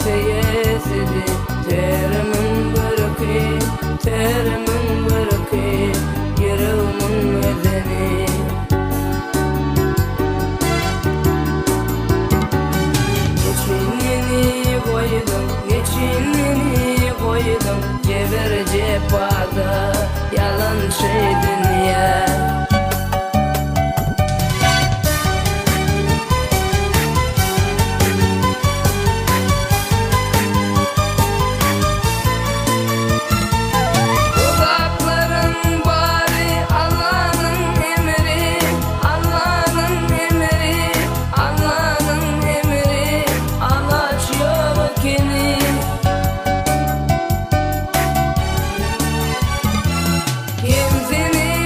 seyesidi terimin bırkı, terimin bırkı, yüreğimin özeni. Geçinini koydum, geçinini koydum, geber cephada yalan şey dünya. Kimsenin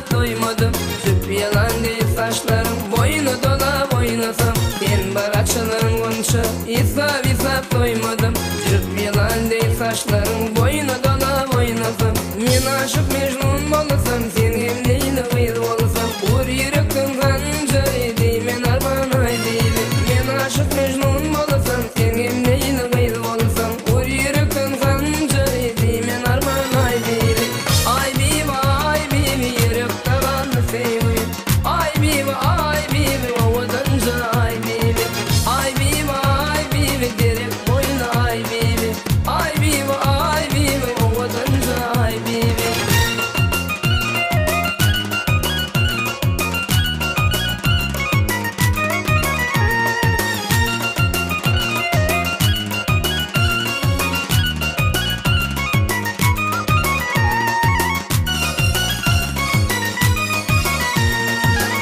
visap doymadım. Süp yalan değil saçlarım, boynu dola oynasam. Sen baraçılığın konuşu, visap doymadım. Süp yalan değil saçlarım, boynu dola oynasam. Men aşık Mecnun bolasam, sen hem Leyla kız bolasam. Vur yürekten kancayı deymen arman ay deydi. Men aşık Mecnun bolasam, sen hem Leyla kız bolasam. Vur yürekten kancayı deymen arman ay deydi. Ay bibi yürekte kaldı sevgi. Ay bibi ovadanca ay bibi. Ay bibi derek boyuna ay bibi. Ay bibi ovadanca ay bibi.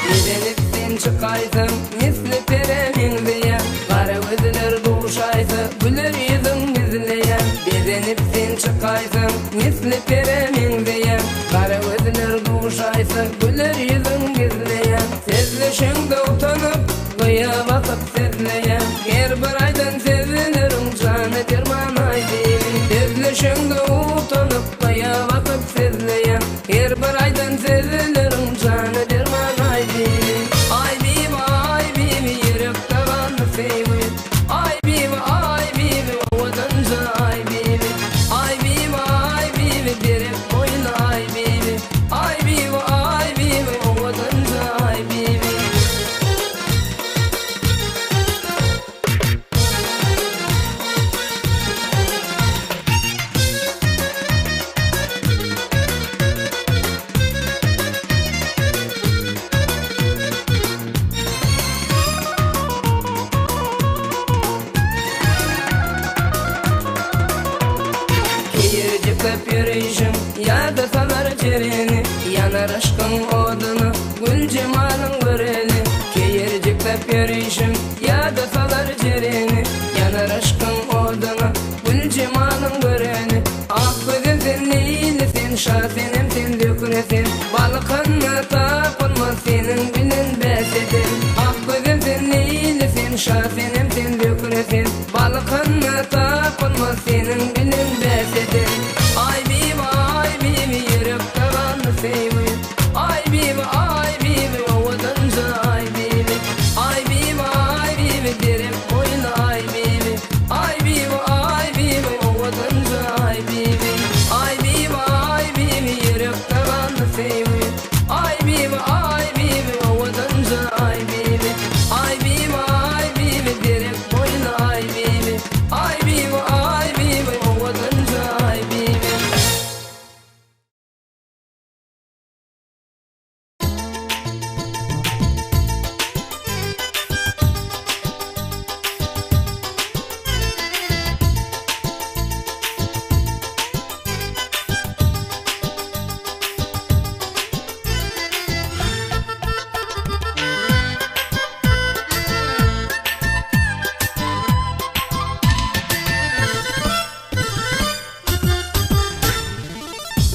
Gidenip sen çıkaysın, misli peremin diyen. Kara gözler kuşaysa, güler yüzün bizleyen. Gidenip sen çıkaysın, misli peremin diyen. Kara gözler kuşaysa, güler yüzün bizleyen. Sezleşinde utanıp, kıya bakıp sezleyen. Her bir aydan sezilerim, canı derman ay değil. Sezleşinde utanıp, kıya bakıp sezleyen. Her bir aydan sezilerim, canı derman ay değil. Ay bibi yürekte kaldı sevgi. Ay bibi ovadanca ay bibi. Ay bibi derek boyuna ay bibi. Ay bibi ovadanca ay bibi. Keyircikle yürüyüşüm ya da salar cereni. Yanar aşkın odunu gül cemalın göreli. Keyircikle yürüyüşüm ya da salar cereni. Yanar aşkın odunu gül cemalın göreli. Ah gözüm sen neylisin, şasenim sen dökülesin. Balıkınla tapılmaz senin bilen besedin. Ah gözüm sen neylisin, şasenim sen dökülesin. Balıkınla tapılmaz senin bilen besedin. Ay bibi yürekte kaldı sevgi. Ay bibi ovadanca ay bibi. Ay bibi derek boyuna ay bibi. Ay bibi ovadanca ay bibi. Ay bibi yürekte kaldı sevgi. Ay bibi ovadanca ay bibi. Ay bibi derek boyuna ay bibi. Ay bibi ovadanca ay bibi.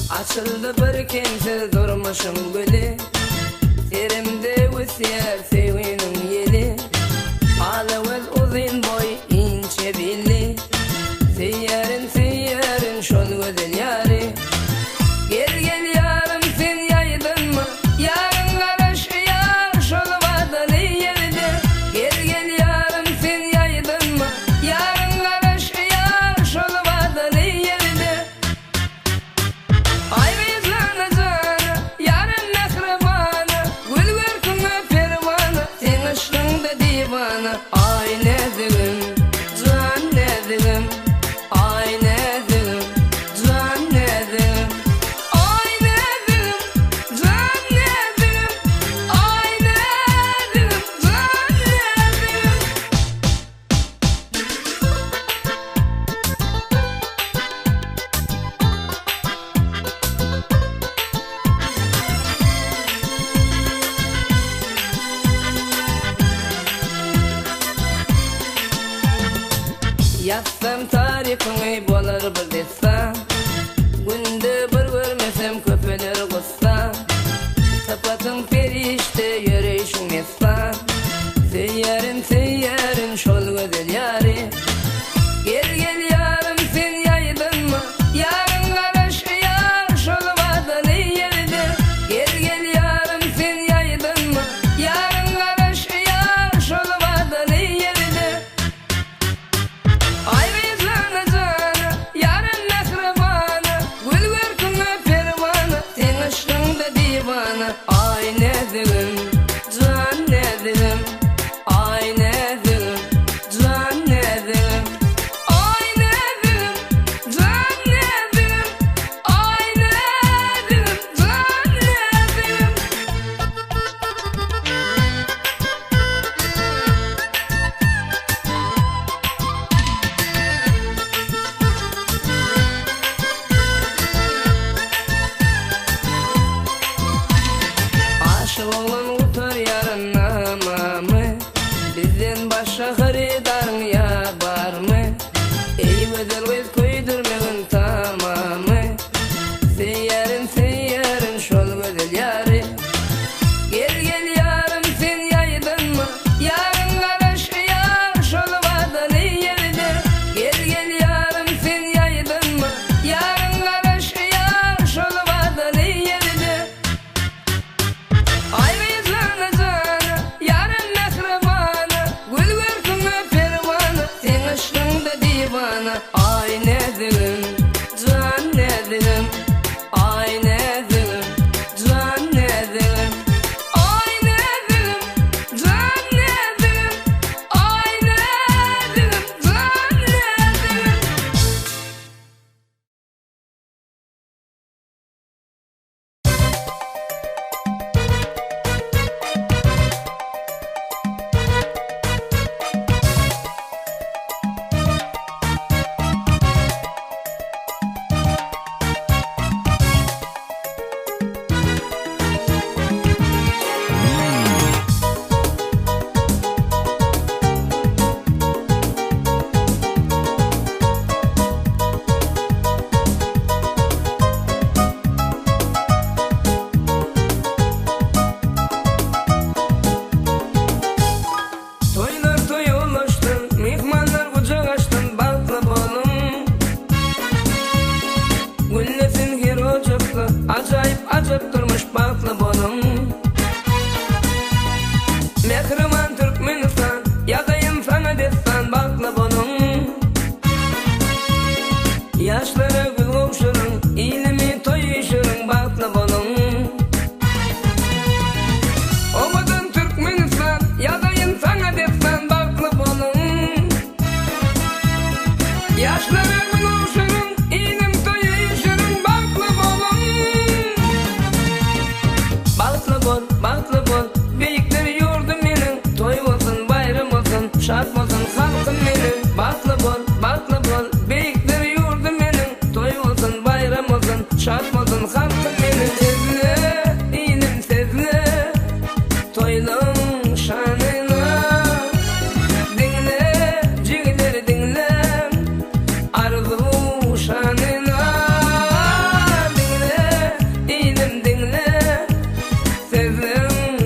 Açıldı bir kimse durmuşum gülü. Terimde üsyer sevginin yeli. Hala öz uzun boy ince belli. Seyyarin şol güzel yari. Gel gel yarım sen yaydın mı? Yarın karış yar şol vadalı yerde. Gel gel yarım sen yaydın mı? Yarın karış yar şol vadalı yerde. Ay bizlana canı, yarın mehribana. Gül görkünme pervana, sen aşkında divana. Ay ne dilim, can ne dilim. Ay ne dilim, can ne dilim. Ay ne dilim, can ne dilim. Ay ne dilim, can ne dilim. Yazsam tarifini bolar bir desem. Günde bir görmesem köpeler kussam. divana. Ay ne dilim, can ne dilim, ay ne dilim, can ne dilim, ay ne dilim, can ne dilim, ay ne dilim, can ne dilim. Aşık olan utar yarına mı? Bizden başka haridarın ya var mı? Ey bedel göz koydurmağın tamamı. Seyyarın şol bedel yarı. Gel gel yarım sen yaydın mı? Yarın karış yar şol vadalı yerde. Gel gel yarım sen yaydın mı? Yarın karış yar şol vadalı yerde. Ayrı cana cana, yarın mehribana, gül versin pervana, sen aşkında divana. Ay ne dilim, can ne dilim, ay ne dilim, can ne dilim, ay ne dilim, can ne dilim, ay ne dilim, can ne dilim. Toylar toyulaştın, mihmanlar kucak açtın, bakla bolum. Güllesin her ocakta, acayip acayip durmuş bakla bolum. Mehriman Türkmenistan, yazayım sana destan bakla bolum. Yaşlara gül kavuşurun, ilimi toyuşurun bakla bolum. Omadın Türkmenistan, yazayım sana destan bakla bolum. Yaşlara gül kavuşurun, ilim toyuşurun bakla bolum. Bakla bol, beyikleri yurdum benim. Toy olsun, bayram olsun, şart olsun halkım benim. Bakla bol, beyikleri yurdum benim. Toy olsun, bayram olsun, şart olsun halkım benim. Sezle, ilim sezle, toylum şanına. Dinle, cigleri dinle, arzu şanına. Dinle, ilim dinle, sezim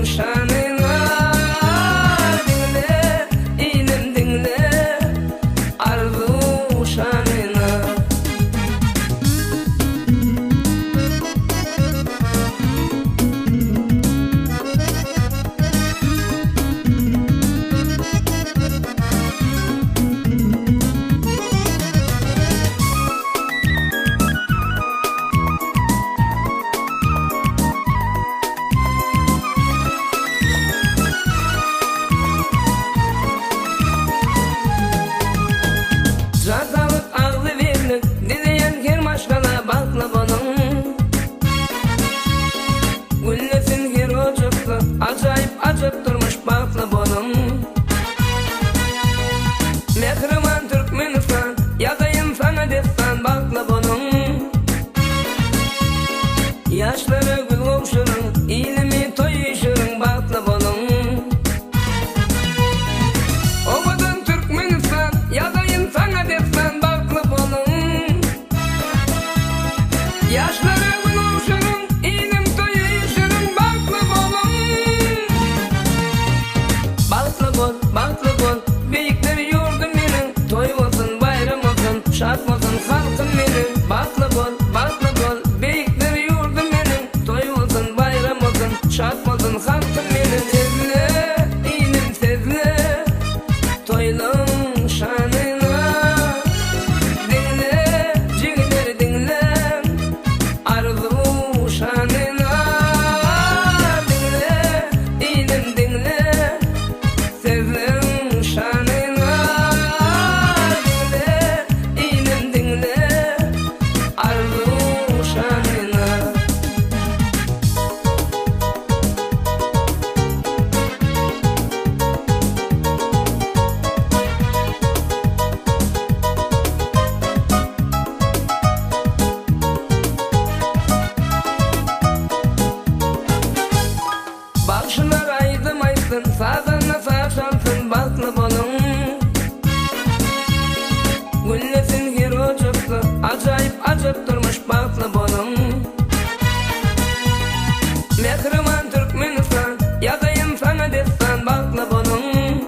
Mehriman Türkmenistan, yazayım sana destan bakla bolun.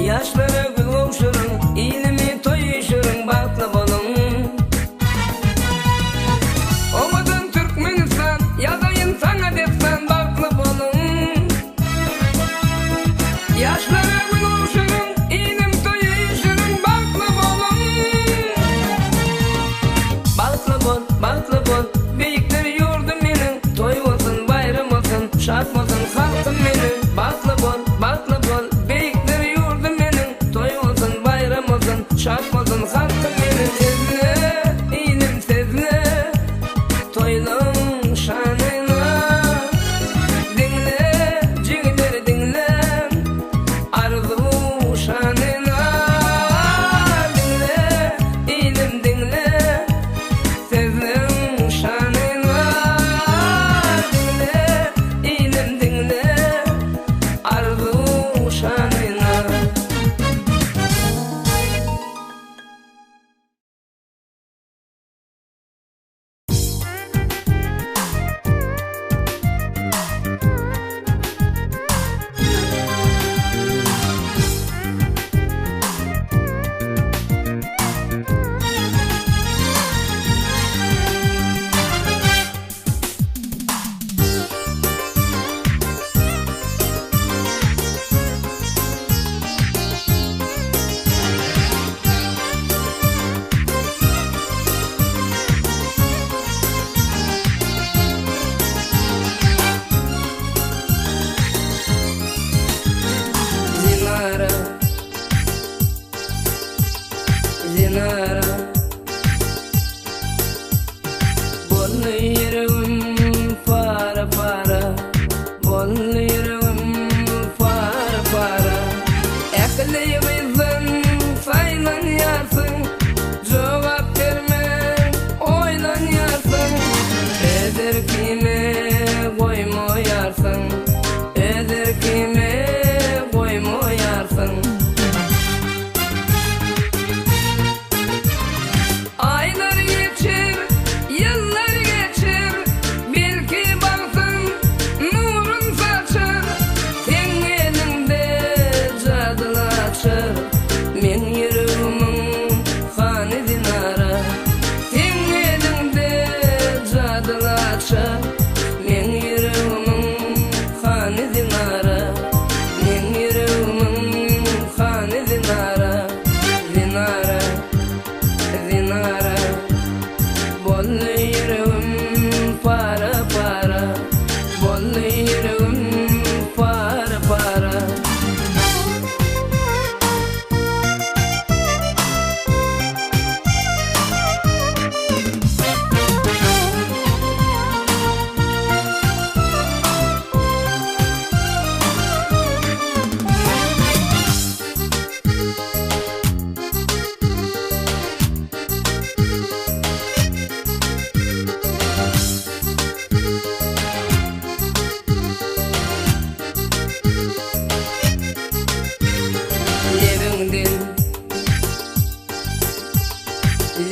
Yaşlara gül oluşurun, ilimi toyuşurun bakla bolun. Omadan Türkmenistan, yazayım sana destan bakla bolun. Yaşlara gül oluşurun, ilim toyuşurun bakla bolun. Bakla bol, beyikleri yurdum menin. Toy olsun, bayram olsun, şart olsun halkım menin. Bakla bol, beyikleri yurdum menin. Toy olsun, bayram olsun, şart olsun halkım menin. Sezle, ilim sezle, toylum şanına. Dinle, cigleri dinle, arzu şanına. Dinle, ilim dinle, sezlim şanına. Dinle, ilim dinle, arzu şanına. Zinara Bollu yüreğim para para, bollu yüreğim para para. Ekleyimizden saylan yarsın, cevap verme oylan yarsın. Edir kime koyma yarsın, edir kime koyma yarsın. Aylar geçir, yıllar geçir, belki baksın nurun saçır. Sen elinde cadılaşır, men yüreğimin hanı dinara. Sen elinde cadılaşır, men yüreğimin hanı dinara. Men yüreğimin hanı dinara, dinara. Zinara, bollu yüreğim para para, bollu yüreğim para para.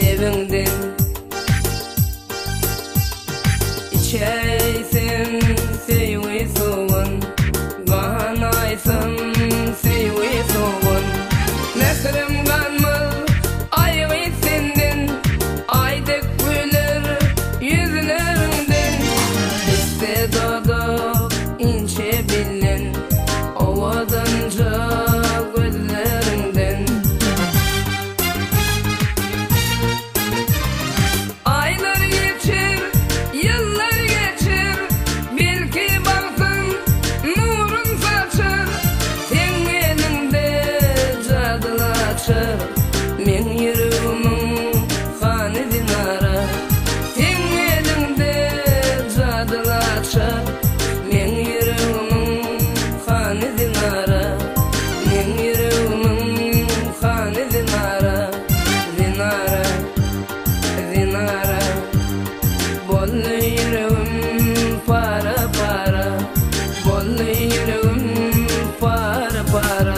Levinden içeysin seyvi soğun, ganaysın seyvi soğun. Mehrim kanmaz ayrı senden, aydek güler yüzlerinden. İstedadı ince bilen, ovadanca gözlerinden. Aylar geçir, yıllar geçir, belki baksın nurun saçır. Sen elinde cadılaşır, men yüreğimin hanı dinara. Sen elinde cadılaşır, men yüreğimin hanı dinara. Men yüreğimin hanı dinara, dinara. Zinara, bollu yüreğim para para, bollu yüreğim para para.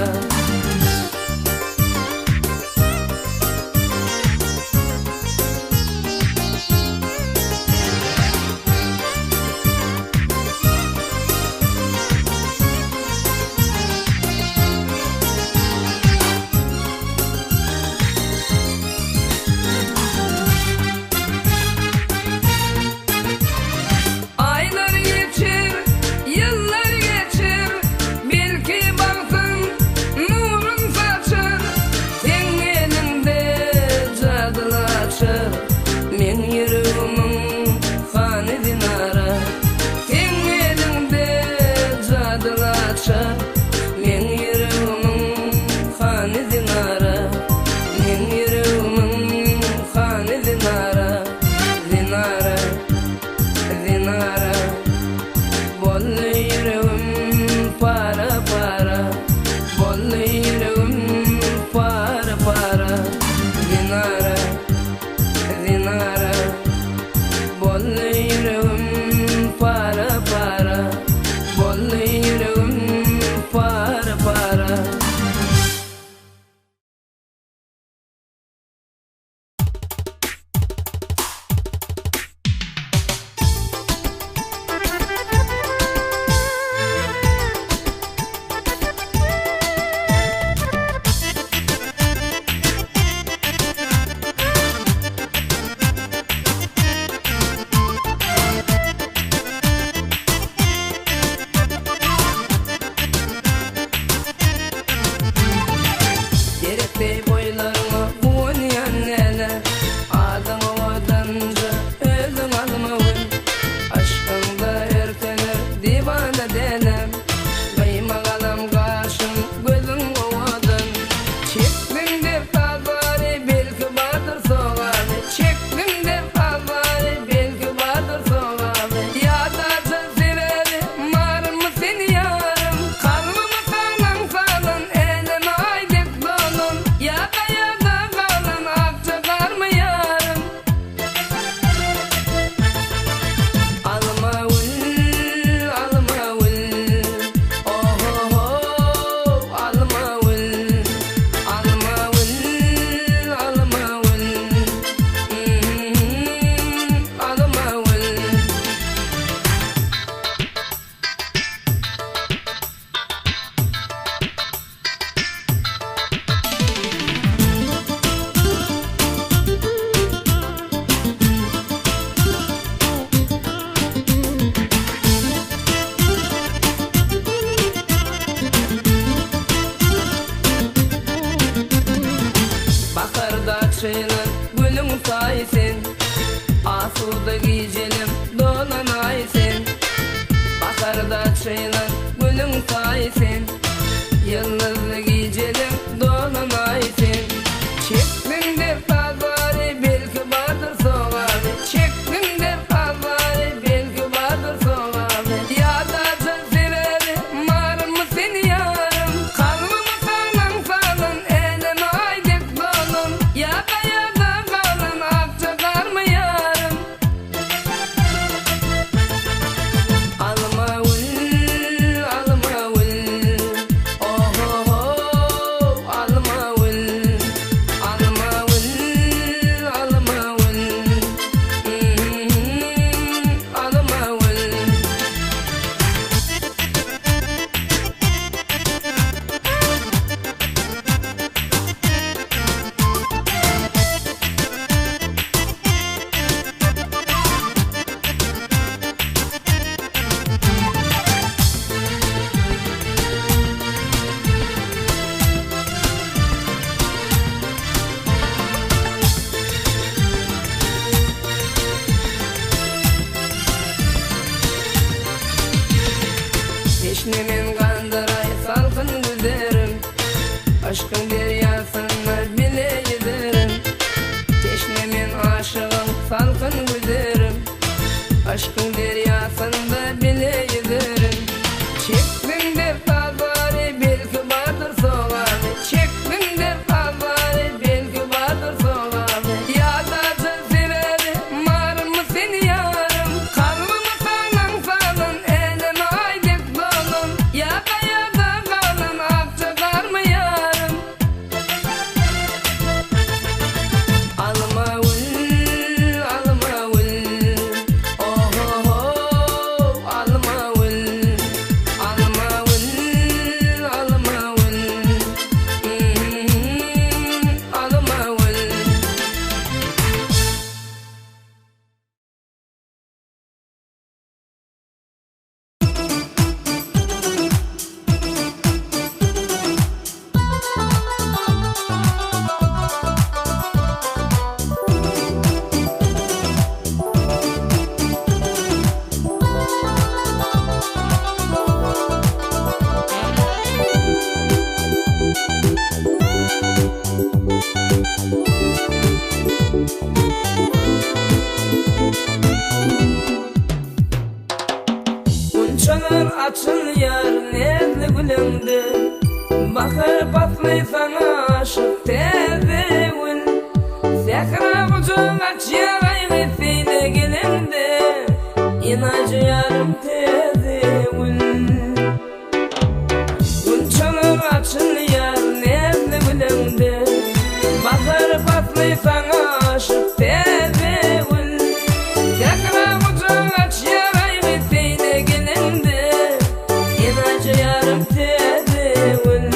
Dinara bollu yüreğim para para, bollu yüreğim para para. Dinara dinara bollu yüreğim para para, bollu yüreğim para para. Gerekli boylarıma oynayan neler, adamı odanca özüm almavın. Aşkında erteler divane delem, kıyma kalam kaşım gözüm ovadan. Çektim de fazları belki vardır soğadı, çektim de fazları belki vardır soğadı. Yadacı severi var mı seni yarım, kalbimi sağlam sağlam elime aydek dolun. Yada yada kalan akça var mı yarım? Alma ul, alma ul, oh oh oh, alma ul, alma ul, alma ul, alma ul. Bakarda çaylan gülüm sayısın, asuda gecelim dolan aysın. Bakarda çaylan gülüm sayısın, yıldızlı gecelim dolan aysın. Çektim de fazları belki vardır soğadı, çektim de fazları belki vardır soğadı. Yadacı severi var mı seni yarım, kalbimi sağlam sağlam elime aydek dolun. Yada yada kalan akça var mı yarım? Alma ul, alma ul, oh oh oh, alma ul, alma ul, alma ul, alma ul. Teşnemin kandıray salkın güzerim, aşkın deryasını bile yüzerim. Teşnemin aşığım salkın güzerim, aşkın deryasında bile yüzerim. Çektim de fazları belki vardır soğadı, çektim de fazları belki vardır soğadı. Yadacı severi var mı seni yarım, kalbimi sağlam sağlam elime aydek dolun. Yada yada kalan akça var mı yarım? Unçalır açılıyor nezli gülüngde, bakır patlay sana aşık tezewin. Sekra kucağın açıyor ayğı feyde gelinde, inacı yarım tezewin. Unçalır açılıyor nezli gülüngde, bakır patlay sana aşık tezewin. Sekra kucağın açıyor ayğı feyde gelinde, inacı yarım tezewin.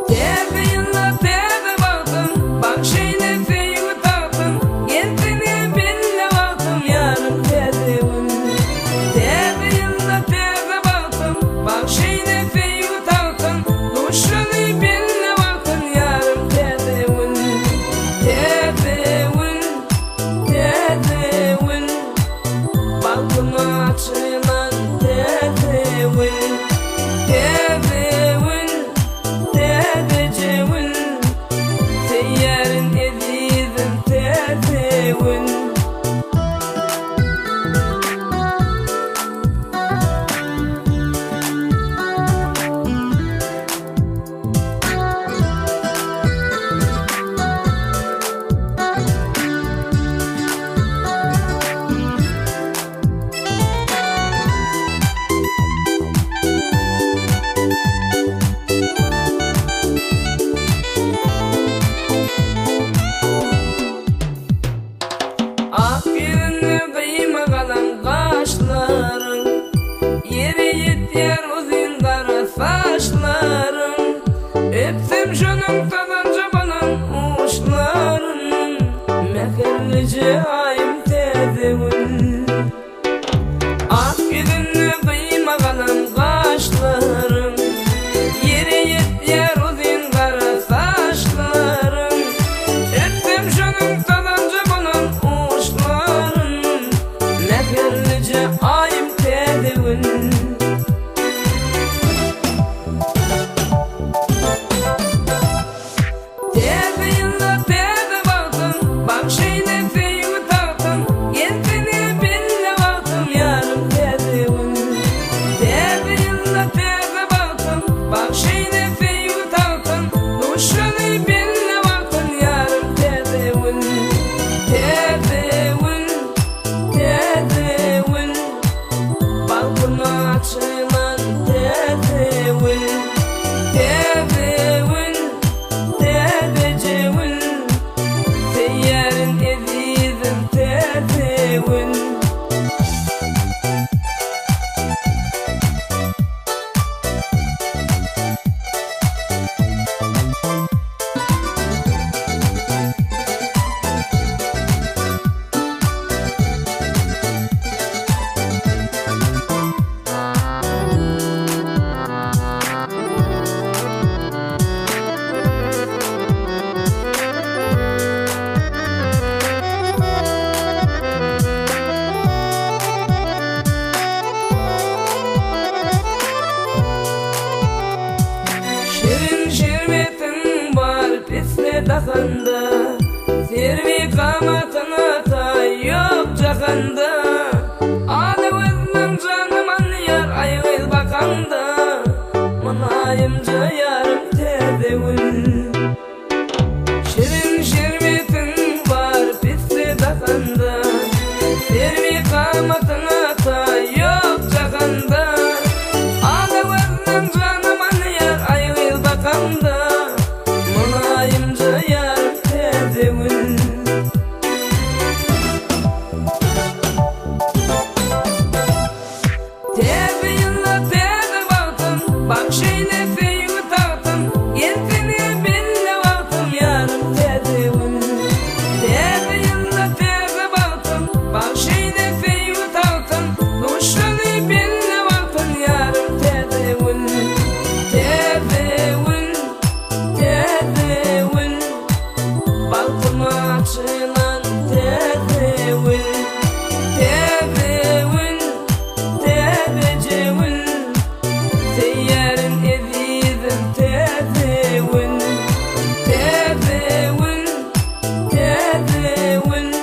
Teze yılla teze baktım, bak şeyle feyimi taktım, gelsene benimle baktım yarım tezewin. Teze yılla teze baktım, bak şeyle feyimi taktım, duşunu benimle baktım yarım tezewin. Tezewin, tezewin, balkona açılan tezewin. Tezewin, tezewin, seyyarın ezizim tezewin. Akbirini kıyma kalan kaşların, yeri yetyer uzun kara saçların. Öpsem şunun tadanca balan uçların, meherlice ayım tezewin. Akbirini kıyma kalan kaşların, yeri yetyer uzun kara saçların. Öpsem şunun tadanca balan uçların, meherlice ayım tezewin. Teze yılla teze baktım, bak şeyle feyimi taktım, gelsene benimle baktım yarım tezewin. Teze yılla teze baktım, bak şeyle feyimi taktım, duşunu benimle baktım yarım tezewin. Tezewin, tezewin, balkona açılan tezewin. Tezewin, tezewin, seyyarın ezizim tezewin. Şirin şirmetin var pisli dakanda, sirvi kamatına ta yok cakanda. Adı özlem canım anlıyor aygıl bakanda, manayımca yarım tezewin. Şirin şirmetin var pisli dakanda, sirvi kamatına ta yok cakanda. Adı özlem canım anlıyor aygıl bakanda, manayımca yarım tezewin. Teze yılla teze baktım, bak şeyle feyimi taktım, gelsene benimle baktım yarım tezewin. Teze yılla teze baktım, bak şeyle feyimi taktım, duşunu benimle baktım yarım tezewin. Tezewin, tezewin, balkona açılan tezewin. Tezewin, tezewin, seyyarın ezizim tezewin. Tezewin, tezewin,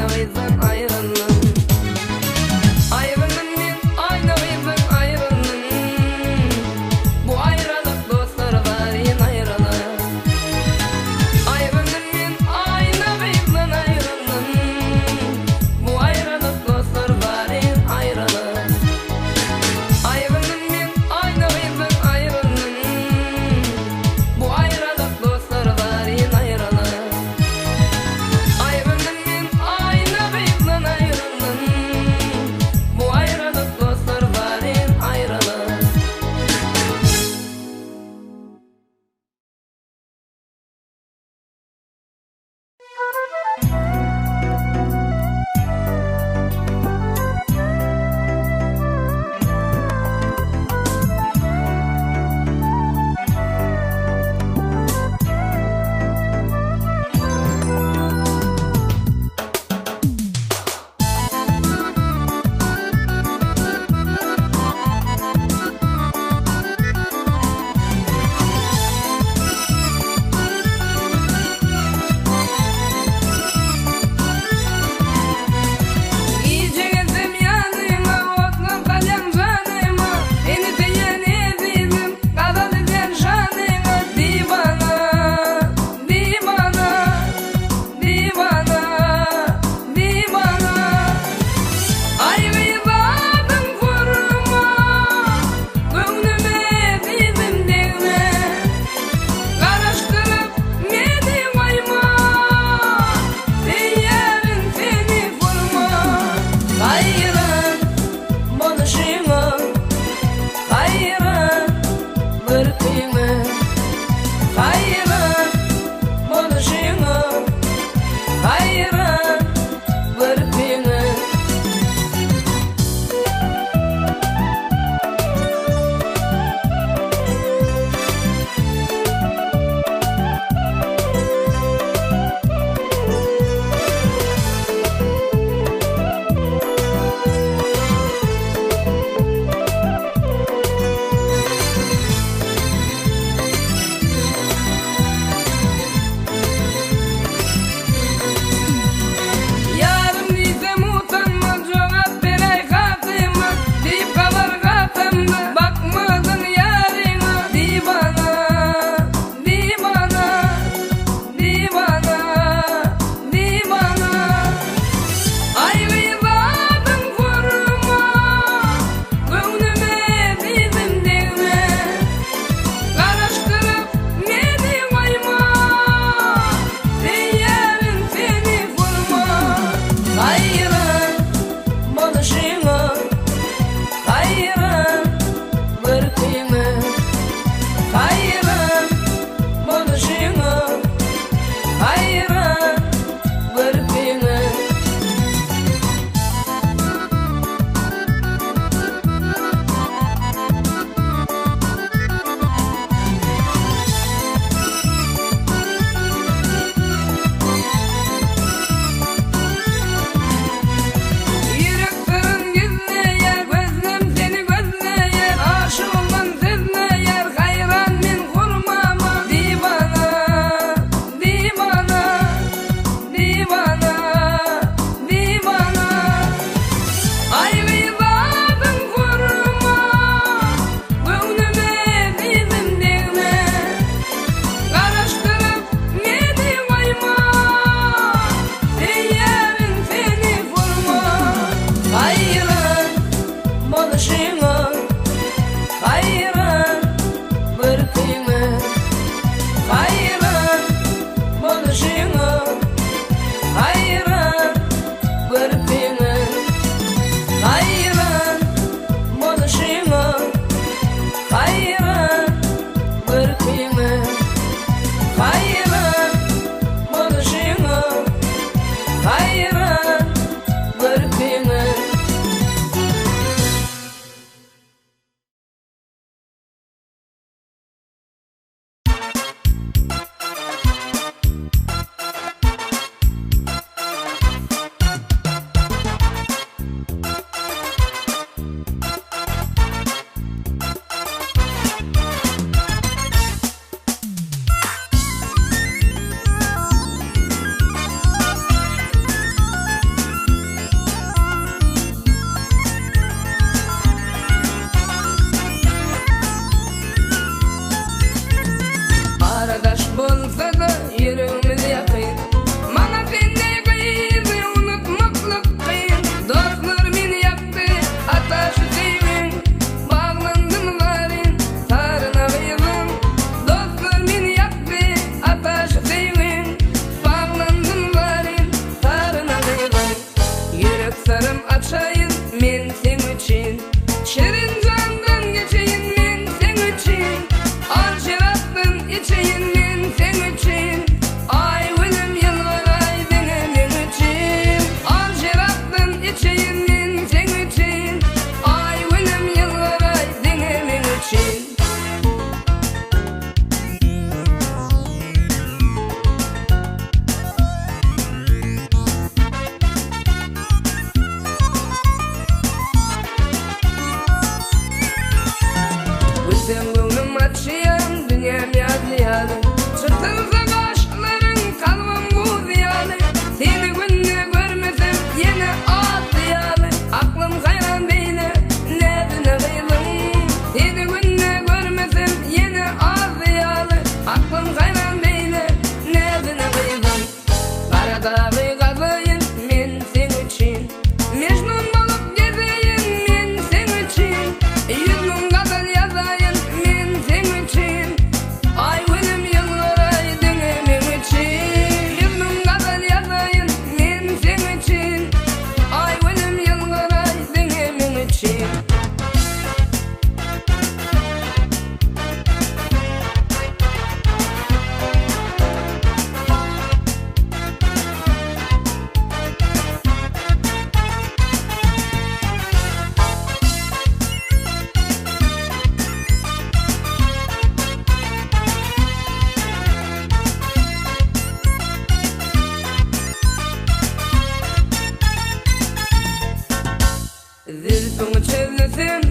gıydan ayrıldım. Ayrıldım men ayna gıydan ayrıldım. Bu ayrılık dostlar barın ayrılık. Ayrıldım men ayna gıydan ayrıldım. Bu ayrılık dostlar barın ayrılık. Ayrıldım men ayna gıydan ayrıldım. Bu ayrılık dostlar barın ayrılık. Ayrıldım men ayna gıydan ayrıldım. açayın men sen için. Şirin candan geçeyim men sen için. Al şaraptan içeyim men sen için. Ay ölüm yılvaray benim için. Al şaraptan içeyim men sen için. Ay ölüm yılvaray benim için. Sen gönlüm açıyam, dünyam yazıyalı. Çıktınsa kaşların, kalbim bu ziyalı. Seni günde görmesem yine ağlayalı. Aklım hayran beyle, nedine kıyılım. Seni günde görmesem yine ağlayalı. Aklım hayran beyle, nedine kıyılım. Kara dağı kazayın men sen için. Mecnun bolup gezeyim men sen için. Yüzüm gazal yazayın men sen için. Ay ölüm yılvaray denemin için. Yüzüm gazal yazayın men sen için. Ay ölüm yılvaray denemin için. Zülfünü çözlesem